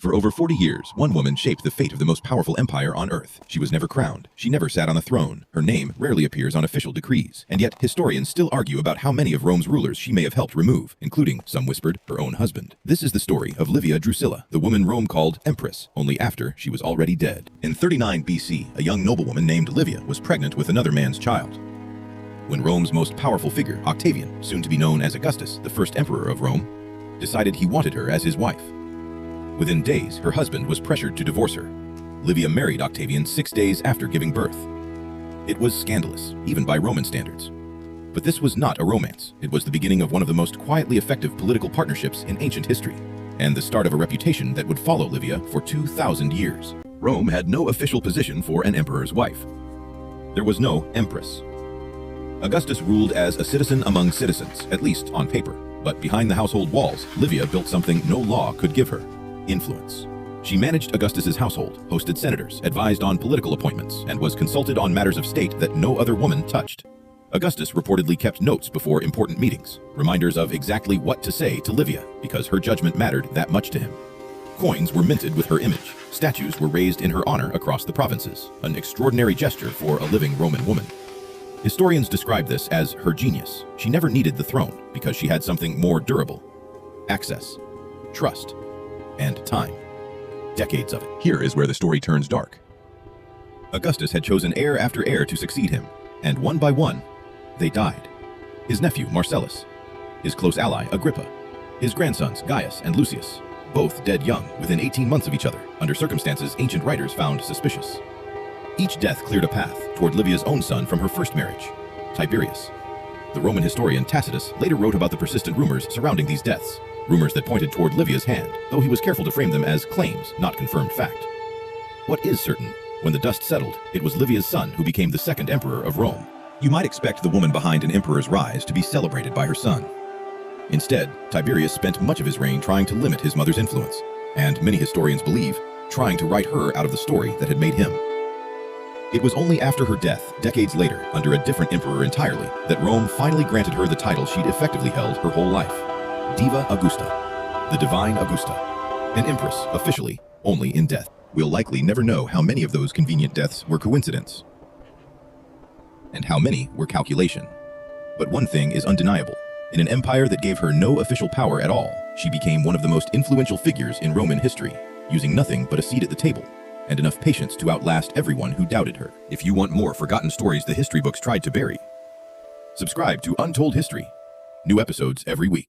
For over 40 years, one woman shaped the fate of the most powerful empire on Earth. She was never crowned. She never sat on a throne. Her name rarely appears on official decrees. And yet, historians still argue about how many of Rome's rulers she may have helped remove, including, some whispered, her own husband. This is the story of Livia Drusilla, the woman Rome called empress, only after she was already dead. In 39 BC, a young noblewoman named Livia was pregnant with another man's child. When Rome's most powerful figure, Octavian, soon to be known as Augustus, the first emperor of Rome, decided he wanted her as his wife. Within days, her husband was pressured to divorce her. Livia married Octavian 6 days after giving birth. It was scandalous, even by Roman standards. But this was not a romance. It was the beginning of one of the most quietly effective political partnerships in ancient history, and the start of a reputation that would follow Livia for 2,000 years. Rome had no official position for an emperor's wife. There was no empress. Augustus ruled as a citizen among citizens, at least on paper. But behind the household walls, Livia built something no law could give her: influence. She managed Augustus's household, hosted senators, advised on political appointments, and was consulted on matters of state that no other woman touched. Augustus reportedly kept notes before important meetings, reminders of exactly what to say to Livia, because her judgment mattered that much to him. Coins were minted with her image. Statues were raised in her honor across the provinces, an extraordinary gesture for a living Roman woman. Historians describe this as her genius. She never needed the throne because she had something more durable: access, trust, and time. Decades of it. Here is where the story turns dark. Augustus had chosen heir after heir to succeed him, and one by one, they died. His nephew, Marcellus, his close ally, Agrippa, his grandsons, Gaius and Lucius, both dead young, within 18 months of each other, under circumstances ancient writers found suspicious. Each death cleared a path toward Livia's own son from her first marriage, Tiberius. The Roman historian Tacitus later wrote about the persistent rumors surrounding these deaths, rumors that pointed toward Livia's hand, though he was careful to frame them as claims, not confirmed fact. What is certain, when the dust settled, it was Livia's son who became the second emperor of Rome. You might expect the woman behind an emperor's rise to be celebrated by her son. Instead, Tiberius spent much of his reign trying to limit his mother's influence, and many historians believe, trying to write her out of the story that had made him. It was only after her death, decades later, under a different emperor entirely, that Rome finally granted her the title she'd effectively held her whole life: Diva Augusta, the Divine Augusta, an empress, officially, only in death. We'll likely never know how many of those convenient deaths were coincidence, and how many were calculation. But one thing is undeniable. In an empire that gave her no official power at all, she became one of the most influential figures in Roman history, using nothing but a seat at the table, and enough patience to outlast everyone who doubted her. If you want more forgotten stories the history books tried to bury, subscribe to Untold History. New episodes every week.